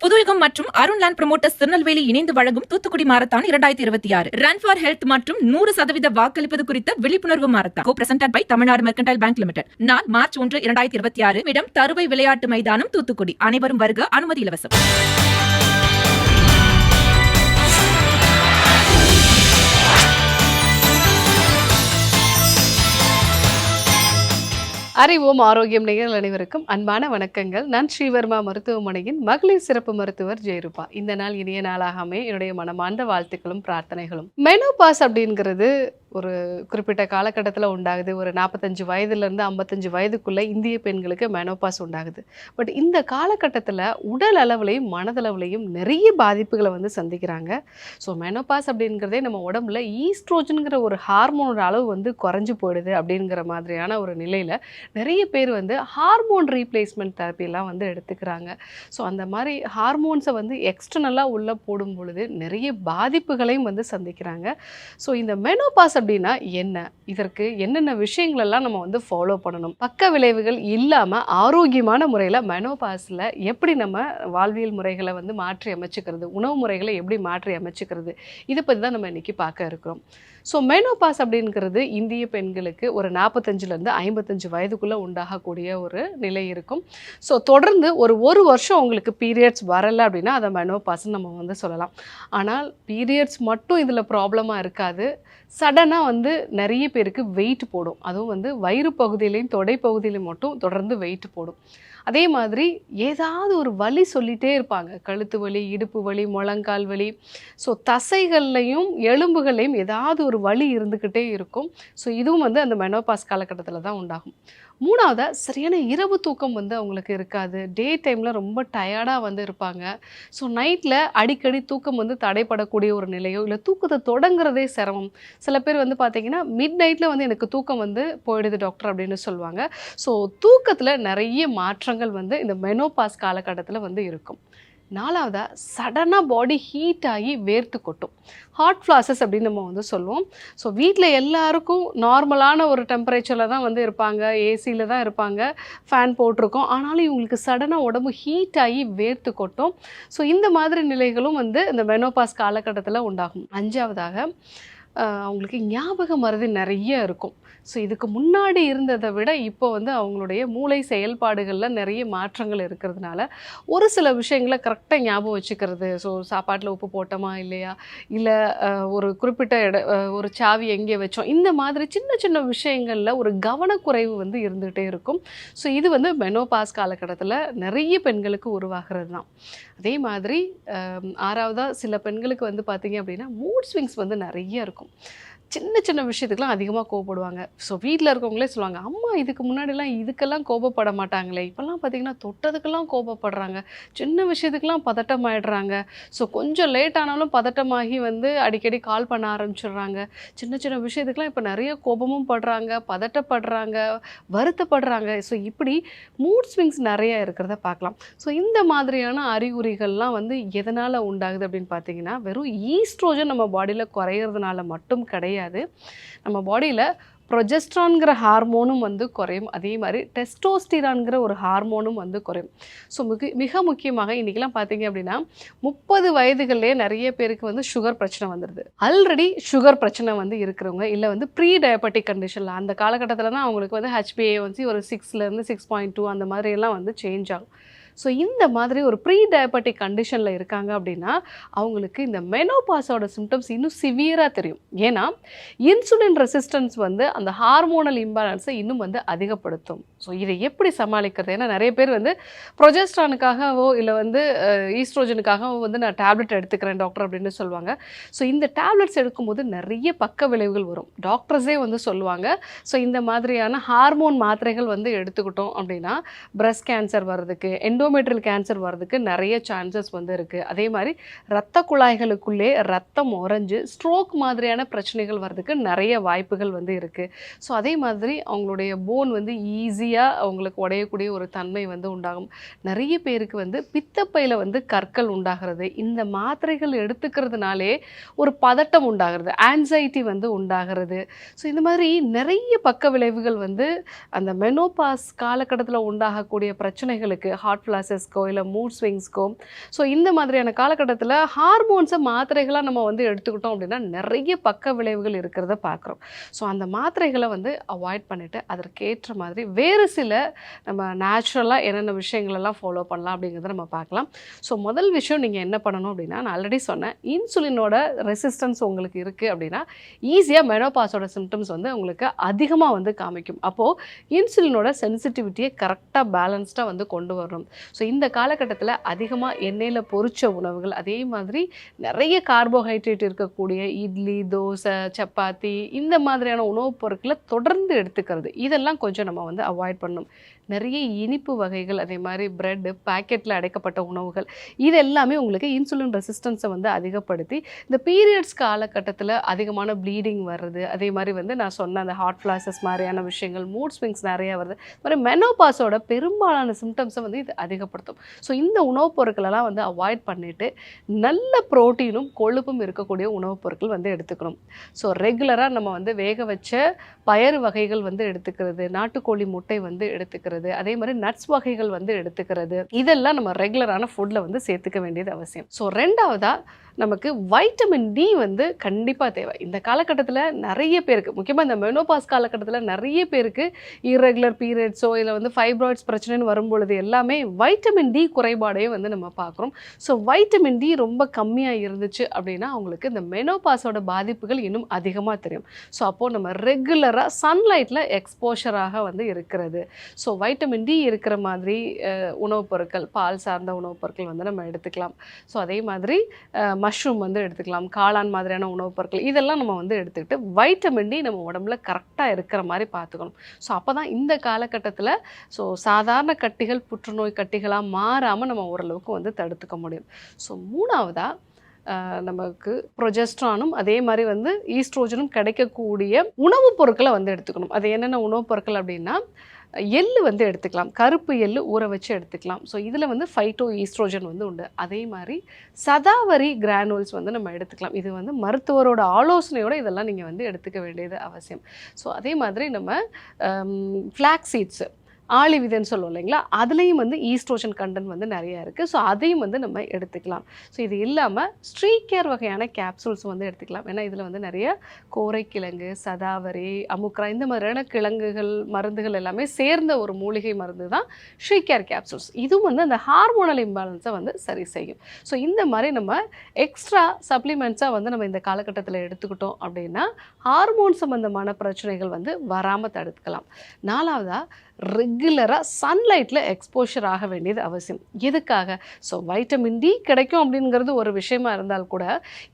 புதுயுகம் மற்றும் Arun land promoters Tirunelveli இணைந்து வழங்கும் Thoothukudi marathon 2026 run for health மற்றும் 100% வாக்களிப்பது குறித்த விழிப்புணர்வு marathon co presented by Tamilnad mercantile bank limited. நாள் மார்ச் 1, 2026. இடம் தருவை விளையாட்டு மைதானம், தூத்துக்குடி. அனைவரும் வருக. அனுமதி இலவசம். அறிவோம் ஆரோக்கியம் நேயர்கள் அனைவருக்கும் அன்பான வணக்கங்கள். நான் ஸ்ரீவர்மா மருத்துவமனையின் மகளிர் சிறப்பு மருத்துவர் ஜெயரூபா. இந்த நாள் இனிய நாளாகவே என்னுடைய மனமார்ந்த வாழ்த்துக்களும் பிரார்த்தனைகளும். மெனோபாஸ் அப்படிங்கிறது ஒரு குறிப்பிட்ட காலகட்டத்தில் உண்டாகுது. ஒரு 45 வயதுலேருந்து 55 வயதுக்குள்ளே இந்திய பெண்களுக்கு மெனோபாஸ் உண்டாகுது. பட் இந்த காலகட்டத்தில் உடல் அளவுலையும் மனதளவுலையும் நிறைய பாதிப்புகளை சந்திக்கிறாங்க. ஸோ மெனோபாஸ் அப்படிங்கிறதே நம்ம உடம்புல ஈஸ்ட்ரோஜனுங்கிற ஒரு ஹார்மோனோட அளவு குறைஞ்சி போயிடுது அப்படிங்கிற மாதிரியான ஒரு நிலையில் நிறைய பேர் ஹார்மோன் ரீப்ளேஸ்மெண்ட் தெரப்பிலாம் எடுத்துக்கிறாங்க. ஸோ அந்த மாதிரி ஹார்மோன்ஸை எக்ஸ்டர்னலாக உள்ளே போடும் பொழுது நிறைய பாதிப்புகளையும் சந்திக்கிறாங்க. ஸோ இந்த மெனோபாஸ் அப்படின்னா என்ன, இதற்கு என்னென்ன விஷயங்களெல்லாம் நம்ம ஃபாலோ பண்ணணும், பக்க விளைவுகள் இல்லாமல் ஆரோக்கியமான முறையில் மெனோபாஸில் எப்படி நம்ம வாழ்வியல் முறைகளை மாற்றி அமைச்சுக்கிறது, உணவு முறைகளை எப்படி மாற்றி அமைச்சுக்கிறது, இதை பற்றி தான் நம்ம இன்றைக்கி பார்க்க இருக்கிறோம். ஸோ மெனோபாஸ் அப்படிங்கிறது இந்திய பெண்களுக்கு ஒரு 45லேருந்து 55 வயதுக்குள்ளே உண்டாகக்கூடிய ஒரு நிலை இருக்கும். ஸோ தொடர்ந்து ஒரு வருஷம் உங்களுக்கு பீரியட்ஸ் வரலை அப்படின்னா அதை மெனோபாஸ்ன்னு நம்ம சொல்லலாம். ஆனால் பீரியட்ஸ் மட்டும் இதில் ப்ராப்ளமாக இருக்காது. சடனாக நிறைய பேருக்கு வெயிட் போடும். அதுவும் வயிறு பகுதியிலையும் தொடை பகுதியிலையும் மட்டும் தொடர்ந்து வெயிட் போடும். அதே மாதிரி ஏதாவது ஒரு வலி சொல்லிகிட்டே இருப்பாங்க. கழுத்து வலி, இடுப்பு வலி, முழங்கால் வலி. ஸோ தசைகள்லையும் எலும்புகள்லையும் ஏதாவது ஒரு வலி இருந்துக்கிட்டே இருக்கும். ஸோ இதுவும் அந்த மெனோபாஸ் காலகட்டத்தில் தான் உண்டாகும். மூணாவதாக சரியான இரவு தூக்கம் அவங்களுக்கு இருக்காது. டே டைமில் ரொம்ப டயர்டாக இருப்பாங்க. ஸோ நைட்டில் அடிக்கடி தூக்கம் தடைப்படக்கூடிய ஒரு நிலையோ இல்லை தூக்கத்தை தொடங்குறதே சிரமம். சில பேர் பார்த்திங்கன்னா மிட் நைட்டில் எனக்கு தூக்கம் போயிடுது டாக்டர் அப்படின்னு சொல்லுவாங்க. ஸோ தூக்கத்தில் நிறைய மாற்றங்கள் இந்த மெனோபாஸ் காலகட்டத்தில் இருக்கும். நாலாவதாக சடனாக பாடி ஹீட் ஆகி வேர்த்து கொட்டும். ஹாட் ஃப்ளாஷஸ் அப்படின்னு நம்ம சொல்லுவோம். ஸோ வீட்டில் எல்லாருக்கும் நார்மலான ஒரு டெம்பரேச்சரில் தான் இருப்பாங்க, ஏசியில் தான் இருப்பாங்க, ஃபேன் போட்டிருக்கோம். ஆனாலும் இவங்களுக்கு சடனாக உடம்பு ஹீட் ஆகி வேர்த்து கொட்டும். ஸோ இந்த மாதிரி நிலைகளும் இந்த மெனோபாஸ் காலகட்டத்தில் உண்டாகும். அஞ்சாவதாக அவங்களுக்கு ஞாபக மறதி நிறைய இருக்கும். ஸோ இதுக்கு முன்னாடி இருந்ததை விட இப்போ அவங்களுடைய மூளை செயல்பாடுகளில் நிறைய மாற்றங்கள் இருக்கிறதுனால ஒரு சில விஷயங்களை கரெக்டாக ஞாபகம் வச்சுக்கிறது. ஸோ சாப்பாட்டில் உப்பு போட்டோமா இல்லையா, இல்லை ஒரு குறிப்பிட்ட ஒரு சாவி எங்கே வச்சோம், இந்த மாதிரி சின்ன சின்ன விஷயங்களில் ஒரு கவனக்குறைவு இருந்துகிட்டே இருக்கும். ஸோ இது மெனோபாஸ் காலகட்டத்தில் நிறைய பெண்களுக்கு உருவாகிறது தான். அதே மாதிரி ஆறாவதாக சில பெண்களுக்கு பார்த்திங்க அப்படின்னா மூட் ஸ்விங்ஸ் நிறைய இருக்கும். சின்ன சின்ன விஷயத்துக்கெலாம் அதிகமாக கோபப்படுவாங்க. ஸோ வீட்டில் இருக்கவங்களே சொல்லுவாங்க, அம்மா இதுக்கு முன்னாடிலாம் இதுக்கெல்லாம் கோபப்பட மாட்டாங்களே, இப்போல்லாம் பார்த்திங்கன்னா தொட்டதுக்கெல்லாம் கோபப்படுறாங்க, சின்ன விஷயத்துக்கெலாம் பதட்டம் ஆகிடுறாங்க. ஸோ கொஞ்சம் லேட் ஆனாலும் பதட்டமாகி அடிக்கடி கால் பண்ண ஆரம்பிச்சிடுறாங்க. சின்ன சின்ன விஷயத்துக்கெலாம் இப்போ நிறைய கோபமும் படுறாங்க, பதட்டப்படுறாங்க, வருத்தப்படுறாங்க. ஸோ இப்படி மூட் ஸ்விங்ஸ் நிறைய இருக்கிறத பார்க்கலாம். ஸோ இந்த மாதிரியான அறிகுறிகள்லாம் எதனால் உண்டாகுது அப்படின்னு பார்த்தீங்கன்னா வெறும் ஈஸ்ட்ரோஜன் நம்ம பாடியில் குறையிறதுனால மட்டும் கிடையாது. நம்ம பாடியில் ப்ரொஜெஸ்ட்ரான்கிற ஹார்மோனும் குறையும். அதே மாதிரி டெஸ்டோஸ்டிரான்கிற ஒரு ஹார்மோனும் குறையும். ஸோ மிக முக்கியமாக இன்றைக்கெலாம் பார்த்தீங்க அப்படின்னா 30 வயதுகளிலே நிறைய பேருக்கு சுகர் பிரச்சனை வந்துடுது. ஆல்ரெடி சுகர் பிரச்சனை இருக்கிறவங்க இல்லை ப்ரீ டயபெட்டிக் கண்டிஷனில் அந்த காலகட்டத்தில் தான் அவங்களுக்கு HbA1c ஒரு 6லேருந்து 6.2 அந்த மாதிரியெல்லாம் சேஞ்ச் ஆகும். ஸோ இந்த மாதிரி ஒரு ப்ரீ டயபெட்டிக் கண்டிஷனில் இருக்காங்க அப்படின்னா அவங்களுக்கு இந்த மெனோபாஸோட சிம்டம்ஸ் இன்னும் சிவியராக தெரியும். ஏன்னா இன்சுலின் ரெசிஸ்டன்ஸ் அந்த ஹார்மோனல் இம்பேலன்ஸை இன்னும் அதிகப்படுத்தும். ஸோ இதை எப்படி சமாளிக்கிறது? ஏன்னா நிறைய பேர் ப்ரொஜெஸ்ட்ரானுக்காகவோ இல்லை ஈஸ்ட்ரோஜனுக்காகவோ நான் டேப்லெட் எடுத்துக்கிறேன் டாக்டர் அப்படின்னு சொல்லுவாங்க. ஸோ இந்த டேப்லெட்ஸ் எடுக்கும்போது நிறைய பக்க விளைவுகள் வரும். டாக்டர்ஸே சொல்லுவாங்க, ஸோ இந்த மாதிரியான ஹார்மோன் மாத்திரைகள் எடுத்துக்கிட்டோம் அப்படின்னா பிரஸ்ட் கேன்சர் வர்றதுக்கு, எண்டோமெட்ரியல் கேன்சர் வர்றதுக்கு நிறைய சான்சஸ் இருக்குது. அதே மாதிரி இரத்த குழாய்களுக்குள்ளே ரத்தம் உறைஞ்சு ஸ்ட்ரோக் மாதிரியான பிரச்சனைகள் வர்றதுக்கு நிறைய வாய்ப்புகள் இருக்குது. ஸோ அதே மாதிரி அவங்களுடைய போன் ஈஸியாக அவங்களுக்கு உடையக்கூடிய ஒரு தன்மை உண்டாகும். நிறைய பேருக்கு பித்தப்பையில் கற்கள் உண்டாகிறது. இந்த மாத்திரைகள் எடுத்துக்கிறதுனாலே ஒரு பதட்டம் உண்டாகிறது, ஆன்சைட்டி உண்டாகிறது. ஸோ இந்த மாதிரி நிறைய பக்க விளைவுகள் அந்த மெனோபாஸ் காலகட்டத்தில் உண்டாகக்கூடிய பிரச்சனைகளுக்கு, ஹார்ட் ஃப்ளாஷஸ்க்கோ இல்லை மூட் ஸ்விங்ஸ்க்கோ. ஸோ இந்த மாதிரியான காலகட்டத்தில் ஹார்மோன்ஸை மாத்திரைகளாக நம்ம வந்து எடுத்துக்கிட்டோம் அப்படின்னா நிறைய பக்க விளைவுகள் இருக்கிறத பார்க்குறோம். ஸோ அந்த மாத்திரைகளை வந்து அவாய்ட் பண்ணிவிட்டு அதற்கேற்ற மாதிரி வேறு சில நம்ம நேச்சுரலாக என்னென்ன விஷயங்களெல்லாம் ஃபாலோ பண்ணலாம் அப்படிங்கிறத நம்ம பார்க்கலாம். ஸோ முதல் விஷயம் நீங்கள் என்ன பண்ணணும் அப்படின்னா, நான் ஆல்ரெடி சொன்னேன், இன்சுலினோட ரெசிஸ்டன்ஸ் உங்களுக்கு இருக்குது அப்படின்னா ஈஸியாக மெனோபாஸோட சிம்டம்ஸ் வந்து உங்களுக்கு அதிகமாக வந்து காமிக்கும். அப்போது இன்சுலினோட சென்சிட்டிவிட்டியை கரெக்டாக பேலன்ஸ்டாக வந்து கொண்டு வரணும். ஸோ இந்த காலகட்டத்தில் அதிகமாக எண்ணெயில் பொரிச்ச உணவுகள், அதே மாதிரி நிறைய கார்போஹைட்ரேட் இருக்கக்கூடிய இட்லி, தோசை, சப்பாத்தி இந்த மாதிரியான உணவுப் பொருட்களை தொடர்ந்து எடுத்துக்கிறது, இதெல்லாம் கொஞ்சம் நம்ம வந்து அவாய்ட் பண்ணணும். நிறைய இனிப்பு வகைகள், அதே மாதிரி பிரெட்டு, பேக்கெட்டில் அடைக்கப்பட்ட உணவுகள், இது எல்லாமே உங்களுக்கு இன்சுலின் ரெசிஸ்டன்ஸை வந்து அதிகப்படுத்தி இந்த பீரியட்ஸ் காலகட்டத்தில் அதிகமான ப்ளீடிங் வர்றது, அதே மாதிரி வந்து நான் சொன்ன அந்த ஹாட் ஃப்ளாஷஸ் மாதிரியான விஷயங்கள், மூட் ஸ்விங்ஸ் நிறையா வருது, இது மாதிரி மெனோபாஸோட பெரும்பாலான சிம்டம்ஸை வந்து இது அதிகப்படுத்தும். ஸோ இந்த உணவுப் பொருட்களெல்லாம் வந்து அவாய்ட் பண்ணிவிட்டு நல்ல ப்ரோட்டீனும் கொழுப்பும் இருக்கக்கூடிய உணவுப் பொருட்கள் வந்து எடுத்துக்கணும். ஸோ ரெகுலராக நம்ம வந்து வேக வச்ச பயறு வகைகள் வந்து எடுத்துக்கிறது, நாட்டுக்கோழி முட்டை வந்து எடுத்துக்கிறது, அதே மாதிரி நட்ஸ் வகைகள் வந்து எடுத்துக்கிறது, இதெல்லாம் நம்ம ரெகுலரான ஃபுட்டில் வந்து சேர்த்துக்க வேண்டியது அவசியம். ஸோ ரெண்டாவதா நமக்கு வைட்டமின் டி வந்து கண்டிப்பாக தேவை. இந்த காலகட்டத்தில் நிறைய பேருக்கு, முக்கியமாக இந்த மெனோபாஸ் காலகட்டத்தில் நிறைய பேருக்கு இர்ரெகுலர் பீரியட்ஸோ இல்லை வந்து ஃபைப்ராய்ட்ஸ் பிரச்சனைன்னு வரும்பொழுது எல்லாமே வைட்டமின் டி குறைபாடையும் வந்து நம்ம பார்க்குறோம். ஸோ வைட்டமின் டி ரொம்ப கம்மியாக இருந்துச்சு அப்படின்னா அவங்களுக்கு இந்த மெனோபாஸோட பாதிப்புகள் இன்னும் அதிகமாக தெரியும். ஸோ அப்போது நம்ம ரெகுலராக சன்லைட்டில் எக்ஸ்போஷராக வந்து இருக்கிறது, ஸோ வைட்டமின் டி இருக்கிற மாதிரி உணவுப் பொருட்கள், பால் சார்ந்த உணவுப் பொருட்கள் வந்து நம்ம எடுத்துக்கலாம். ஸோ அதே மாதிரி மஷ்ரூம் வந்து எடுத்துக்கலாம், காளான் மாதிரியான உணவுப் பொருட்கள், இதெல்லாம் நம்ம வந்து எடுத்துக்கிட்டு வைட்டமின் டி நம்ம உடம்புல கரெக்டாக இருக்கிற மாதிரி பார்த்துக்கணும். ஸோ அப்போ தான் இந்த காலகட்டத்தில் ஸோ சாதாரண கட்டிகள் புற்றுநோய் கட்டிகளாக மாறாமல் நம்ம ஓரளவுக்கு வந்து தடுத்துக்க முடியும். ஸோ மூணாவதாக நமக்கு ப்ரொஜெஸ்ட்ரானும் அதே மாதிரி வந்து ஈஸ்ட்ரோஜனும் கிடைக்கக்கூடிய உணவுப் பொருட்களை வந்து எடுத்துக்கணும். அது என்னென்ன உணவுப் பொருட்கள் அப்படின்னா, எள்ளு வந்து எடுத்துக்கலாம், கருப்பு எள்ளு ஊற வச்சு எடுத்துக்கலாம். ஸோ இதில் வந்து ஃபைட்டோ ஈஸ்ட்ரோஜன் வந்து உண்டு. அதே மாதிரி சதாவரி கிரானுவல்ஸ் வந்து நம்ம எடுத்துக்கலாம். இது வந்து மருத்துவரோட ஆலோசனையோடு இதெல்லாம் நீங்கள் வந்து எடுத்துக்க வேண்டியது அவசியம். ஸோ அதே மாதிரி நம்ம ஃப்ளாக் சீட்ஸு, ஆளி விதைன்னு சொல்லுவோம் இல்லைங்களா, அதுலேயும் வந்து ஈஸ்ட்ரோஜன் கண்டென்ட் வந்து நிறையா இருக்குது. ஸோ அதையும் வந்து நம்ம எடுத்துக்கலாம். ஸோ இது இல்லாமல் ஸ்ட்ரீக்கேர் வகையான கேப்சூல்ஸ் வந்து எடுத்துக்கலாம். ஏன்னா இதில் வந்து நிறைய கோரைக்கிழங்கு, சதாவரி, அமுக்ரா இந்த மாதிரியான கிழங்குகள், மருந்துகள் எல்லாமே சேர்ந்த ஒரு மூலிகை மருந்து தான் ஸ்ட்ரீக்கேர் கேப்சூல்ஸ். இதுவும் வந்து அந்த ஹார்மோனல் இம்பேலன்ஸை வந்து சரி செய்யும். ஸோ இந்த மாதிரி நம்ம எக்ஸ்ட்ரா சப்ளிமெண்ட்ஸாக வந்து நம்ம இந்த காலகட்டத்தில் எடுத்துக்கிட்டோம் அப்படின்னா ஹார்மோன் சம்பந்தமான பிரச்சனைகள் வந்து வராமல் தடுக்கலாம். நாலாவதாக ரெகுலராக சன்லைட்டில் எக்ஸ்போஷர் ஆக வேண்டியது அவசியம். எதுக்காக? ஸோ வைட்டமின் டி கிடைக்கும் அப்படிங்கிறது ஒரு விஷயமா இருந்தால் கூட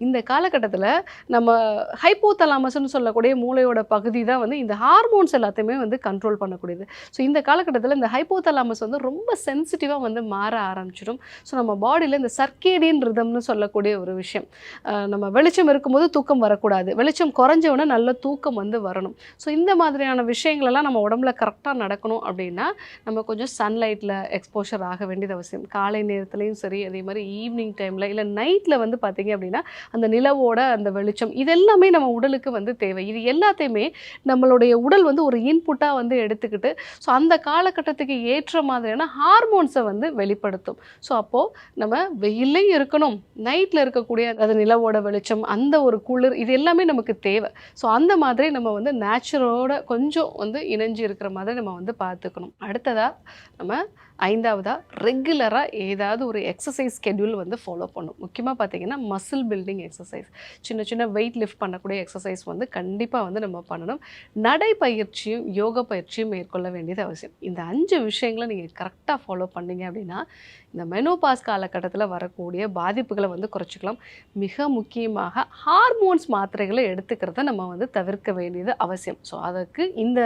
இந்த காலகட்டத்தில் நம்ம ஹைப்போதலாமஸ்ன்னு சொல்லக்கூடிய மூளையோட பகுதி தான் வந்து இந்த ஹார்மோன்ஸ் எல்லாத்தையுமே வந்து கண்ட்ரோல் பண்ணக்கூடியது. ஸோ இந்த காலகட்டத்தில் இந்த ஹைப்போதலாமஸ் வந்து ரொம்ப சென்சிட்டிவாக வந்து மாற ஆரம்பிச்சிடும். ஸோ நம்ம பாடியில் இந்த சர்க்கேடியன் ரிதம்னு சொல்லக்கூடிய ஒரு விஷயம், நம்ம வெளிச்சம் இருக்கும்போது தூக்கம் வரக்கூடாது, வெளிச்சம் குறைஞ்சவுடனே நல்ல தூக்கம் வந்து வரணும். ஸோ இந்த மாதிரியான விஷயங்களெல்லாம் நம்ம உடம்புல கரெக்டாக நடக்கணும் அப்படின்னா நம்ம கொஞ்சம் சன்லைட்டில் எக்ஸ்போஷர் ஆக வேண்டியது அவசியம். காலை நேரத்துலையும் சரி, அதே மாதிரி ஈவினிங் டைமில் இல்லை நைட்டில் வந்து பார்த்திங்க அப்படின்னா அந்த நிலவோட அந்த வெளிச்சம் இதெல்லாமே நம்ம உடலுக்கு வந்து தேவை. இது எல்லாத்தையுமே நம்மளுடைய உடல் வந்து ஒரு இன்புட்டாக வந்து எடுத்துக்கிட்டு ஸோ அந்த காலகட்டத்துக்கு ஏற்ற மாதிரியான ஹார்மோன்ஸை வந்து வெளிப்படுத்தும். ஸோ அப்போது நம்ம வெயிலையும் இருக்கணும், நைட்டில் இருக்கக்கூடிய அது நிலவோட வெளிச்சம், அந்த ஒரு குளிர், இது எல்லாமே நமக்கு தேவை. ஸோ அந்த மாதிரி நம்ம வந்து நேச்சுரோட கொஞ்சம் வந்து இணைஞ்சு இருக்கிற மாதிரி நம்ம வந்து பார்த்துக்கணும். அடுத்ததாக நம்ம ஐந்தாவதாக ரெகுலராக ஏதாவது ஒரு எக்ஸசைஸ் ஸ்கெட்யூல் வந்து ஃபாலோ பண்ணணும். முக்கியமாக பார்த்திங்கன்னா மசில் பில்டிங் எக்ஸசைஸ், சின்ன சின்ன வெயிட் லிஃப்ட் பண்ணக்கூடிய எக்ஸசைஸ் வந்து கண்டிப்பாக வந்து நம்ம பண்ணணும். நடைப்பயிற்சியும் யோகா பயிற்சியும் மேற்கொள்ள வேண்டியது அவசியம். இந்த 5 விஷயங்களை நீங்கள் கரெக்டாக ஃபாலோ பண்ணிங்க அப்படின்னா இந்த மெனோபாஸ் காலகட்டத்தில் வரக்கூடிய பாதிப்புகளை வந்து குறைச்சிக்கலாம். மிக முக்கியமாக ஹார்மோன்ஸ் மாத்திரைகளை எடுத்துக்கிறத நம்ம வந்து தவிர்க்க வேண்டியது அவசியம். ஸோ அதுக்கு இந்த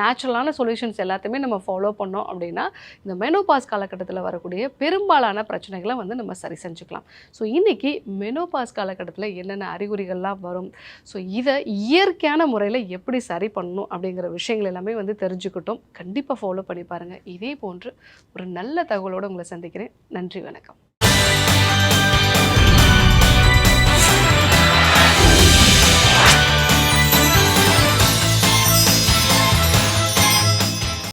நேச்சுரலான சொல்யூஷன்ஸ் எல்லாத்தையுமே நம்ம ஃபாலோ பண்ணோம் அப்படின்னா இந்த மெனோபாஸ் காலகட்டத்தில் வரக்கூடிய பெரும்பாலான பிரச்சனைகளை வந்து நம்ம சரி செஞ்சுக்கலாம். ஸோ இன்றைக்கி மெனோபாஸ் காலகட்டத்தில் என்னென்ன அறிகுறிகள்லாம் வரும், ஸோ இதை இயற்கையான முறையில் எப்படி சரி பண்ணணும் அப்படிங்கிற விஷயங்கள் எல்லாமே வந்து தெரிஞ்சுக்கிட்டோம். கண்டிப்பாக ஃபாலோ பண்ணி பாருங்கள். இதே போன்று ஒரு நல்ல தகவலோடு உங்களை சந்திக்கிறேன். நன்றி, வணக்கம்.